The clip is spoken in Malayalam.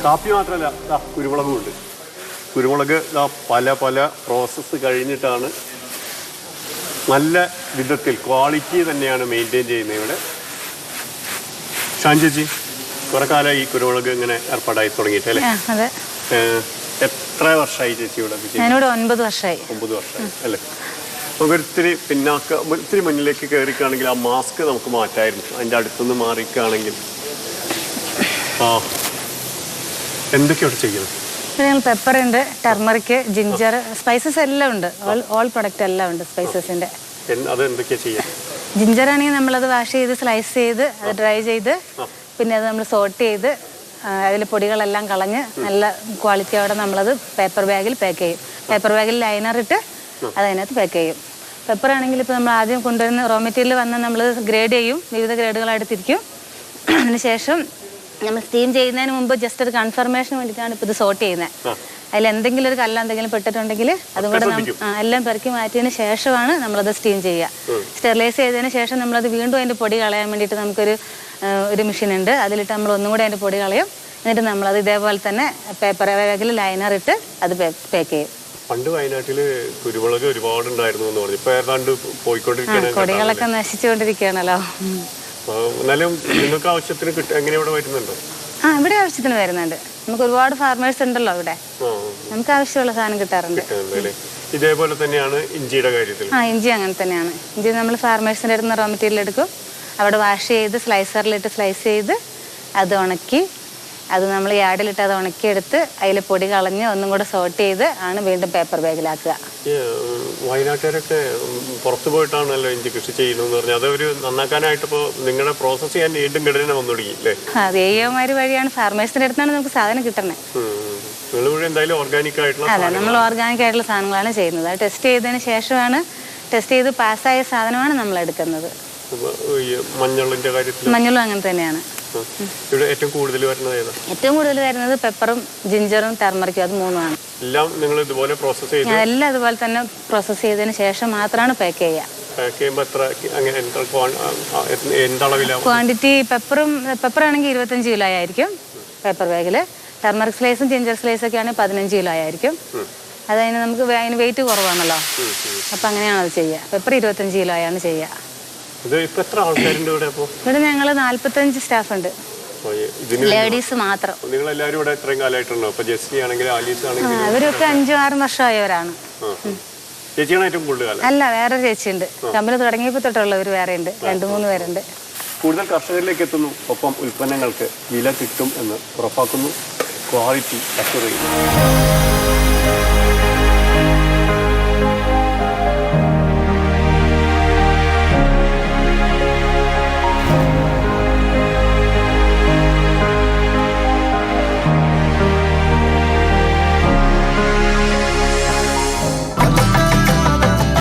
കാപ്പി മാത്രമല്ല, കുരുമുളകും ഉണ്ട്. കുരുമുളക് പല പല പ്രോസസ്സ് കഴിഞ്ഞിട്ടാണ് നല്ല വിധത്തിൽ ക്വാളിറ്റി തന്നെയാണ് മെയിൻറ്റെയിൻ ചെയ്യുന്നത് ഇവിടെ. ഷാൻ ചേച്ചി, കുറെ കാലമായി ഈ കുരുമുളക് ഇങ്ങനെ ഏർപ്പാടായി തുടങ്ങിയിട്ടല്ലേ? എത്ര വർഷമായി ചേച്ചി ഇവിടെ? 9 വർഷമായി. 9 വർഷമായി അല്ലേ? നമുക്കൊരിത്തിരി ഇത്തിരി മുന്നിലേക്ക് കയറിക്കുകയാണെങ്കിൽ ആ മാസ്ക് നമുക്ക് മാറ്റായിരുന്നു. അതിൻ്റെ അടുത്തുനിന്ന് മാറിക്കുകയാണെങ്കിൽ എന്തൊക്കെയാണ് ചെയ്യുന്നത്? ഞങ്ങൾ പെപ്പറുണ്ട്, ടർമറിക്, ജിഞ്ചർ, സ്പൈസസ് എല്ലാം ഉണ്ട്. ഓൾ പ്രൊഡക്റ്റ് എല്ലാം ഉണ്ട് സ്പൈസസിന്റെ. അത് എന്തൊക്കെയാ ചെയ്യുക? ജിഞ്ചർ ആണെങ്കിൽ നമ്മളത് വാഷ് ചെയ്ത് സ്ലൈസ് ചെയ്ത് അത് ഡ്രൈ ചെയ്ത് പിന്നെ അത് നമ്മൾ സോട്ട് ചെയ്ത് അതിൽ പൊടികളെല്ലാം കളഞ്ഞ് നല്ല ക്വാളിറ്റിയോടെ നമ്മളത് പേപ്പർ ബാഗിൽ പാക്ക് ചെയ്യും. പേപ്പർ ബാഗിൽ ലൈനർ ഇട്ട് അതിനകത്ത് പാക്ക് ചെയ്യും. പെപ്പർ ആണെങ്കിൽ ഇപ്പോൾ നമ്മൾ ആദ്യം കൊണ്ടുവരുന്ന റോ മെറ്റീരിയൽ വന്ന് നമ്മൾ ഗ്രേഡ് ചെയ്യും, വിവിധ ഗ്രേഡുകളായിട്ട് തിരിക്കും. അതിനുശേഷം നമ്മൾ സ്റ്റീം ചെയ്യുന്നതിന് മുമ്പ് ജസ്റ്റ് ഒരു കൺഫർമേഷന് വേണ്ടിയിട്ടാണ് ഇപ്പോൾ ഇത് സോട്ട് ചെയ്യുന്നത്. അതിൽ എന്തെങ്കിലും ഒരു കല്ല എന്തെങ്കിലും പെട്ടിട്ടുണ്ടെങ്കിൽ അതും കൂടെ എല്ലാം പെറുക്കി മാറ്റിയതിന് ശേഷമാണ് നമ്മളത് സ്റ്റീം ചെയ്യുക. സ്റ്റെറിലൈസ് ചെയ്തതിന് ശേഷം നമ്മളത് വീണ്ടും അതിൻ്റെ പൊടി കളയാൻ വേണ്ടിയിട്ട് നമുക്കൊരു മെഷീൻ ഉണ്ട്. അതിലിട്ട് നമ്മൾ ഒന്നും കൂടെ അതിൻ്റെ പൊടി കളയും. എന്നിട്ട് നമ്മളത് ഇതേപോലെ തന്നെ പേപ്പർ ബാഗിൽ ലൈനർ ഇട്ട് അത് പാക്ക് ചെയ്യും. പണ്ട് വയനാട്ടിൽ കുരുമുളക് ഒരുപാടുണ്ടായിരുന്നു എന്ന് പറഞ്ഞു. ഇപ്പോൾ ഏതാണ്ട് പോയിക്കൊണ്ടിരിക്കുകയാണ്. കൊടികളൊക്കെ നശിച്ചുകൊണ്ടിരിക്കുകയാണല്ലോ. എന്നാലും നിങ്ങൾക്ക് ആവശ്യത്തിന് എങ്ങനെ ഇവിടെ വരുന്നുണ്ടോ? ഇവിടെ ആവശ്യത്തിന് വരുന്നുണ്ട്. നമുക്ക് ഒരുപാട് ഫാർമേഴ്സ് ഉണ്ടല്ലോ ഇവിടെ, നമുക്ക് ആവശ്യമുള്ള സാധനം കിട്ടാറുണ്ട്. ഇതേപോലെ തന്നെയാണ് ഇഞ്ചിയുടെ കാര്യത്തിൽ? ഇഞ്ചി അങ്ങനെ തന്നെയാണ്. ഇഞ്ചി നമ്മൾ ഫാർമേഴ്സിൻ്റെ അടുത്ത് നിന്ന് റോ മെറ്റീരിയൽ എടുക്കും, അവിടെ വാഷ് ചെയ്ത് സ്ലൈസറിലിട്ട് സ്ലൈസ് ചെയ്ത് അത് ഉണക്കി അത് നമ്മൾ യാർഡിലിട്ട് അത് ഉണക്കിയെടുത്ത് അതിൽ പൊടി കളഞ്ഞ് ഒന്നും കൂടെ സോട്ട് ചെയ്ത് ആണ് വീണ്ടും പേപ്പർ ബാഗിലാക്കുക. വയനാട്ടുകാരൊക്കെ പുറത്തു പോയിട്ടാണല്ലോ ഇഞ്ചി കൃഷി ചെയ്യുന്നതെന്ന് പറഞ്ഞാൽ അതൊരു നന്നാക്കാനായിട്ട് ഇപ്പോൾ നിങ്ങളുടെ പ്രോസസ് ചെയ്യാൻ വീണ്ടും ഘടന വന്നു തുടങ്ങി അല്ലേ? അത് ഏമാര് വഴിയാണ് ഫാർമേഴ്സിൻ്റെ അടുത്താണ് നമുക്ക് സാധനം കിട്ടണേ. എന്തായാലും ഓർഗാനിക് ആയിട്ടുള്ള അതെ, നമ്മൾ ഓർഗാനിക് ആയിട്ടുള്ള സാധനങ്ങളാണ് ചെയ്യുന്നത്. അത് ടെസ്റ്റ് ചെയ്തതിന് ശേഷമാണ്, ടെസ്റ്റ് ചെയ്ത് പാസ്സായ സാധനമാണ് നമ്മൾ എടുക്കുന്നത്. മഞ്ഞളിന്റെ കാര്യത്തിൽ മഞ്ഞളും അങ്ങനെ തന്നെയാണ്. ഏറ്റവും കൂടുതൽ വരുന്നത് പെപ്പറും ജിഞ്ചറും ടർമറിക്കും, അത് മൂന്നുമാണ്. എല്ലാം നിങ്ങൾ ഇതുപോലെ പ്രോസസ് ചെയ്ത്? എല്ലാം ഇതുപോലെ തന്നെ പ്രോസസ് ചെയ്തതിന് ശേഷം മാത്രമാണ് പാക്ക് ചെയ്യുക. ക്വാണ്ടിറ്റി പെപ്പറാണെങ്കിൽ 25 കിലോ ആയിരിക്കും പേപ്പർ ബാഗിൽ. ടർമറിക് സ്ലൈസും ജിഞ്ചർ സ്ലൈസും ഒക്കെ ആണെങ്കിൽ 15 കിലോ ആയിരിക്കും. അതിന് നമുക്ക് അതിന് വെയിറ്റ് കുറവാണല്ലോ, അപ്പം അങ്ങനെയാണ് അത് ചെയ്യുക. പെപ്പർ 25 കിലോ ആയാണ് ചെയ്യുക. ഇവിടെ ഞങ്ങൾ 45 സ്റ്റാഫ് ഉണ്ട്, ലേഡീസ് മാത്രം. അവരൊക്കെ 5-6 വർഷമായവരാണ്. അല്ല, വേറെ ചേച്ചിയുണ്ട്. കമ്പനി തുടങ്ങിയപ്പോൾ തൊട്ടുള്ളവർ വേറെ ഉണ്ട്, 2-3 പേരുണ്ട്. കൂടുതൽ കർഷകരിലേക്ക് എത്തുന്നു, ഒപ്പം ഉൽപ്പന്നങ്ങൾക്ക് വില കിട്ടും എന്ന് ഉറപ്പാക്കുന്നു. ക്വാളിറ്റി അഷ്വർ ചെയ്യുന്നു.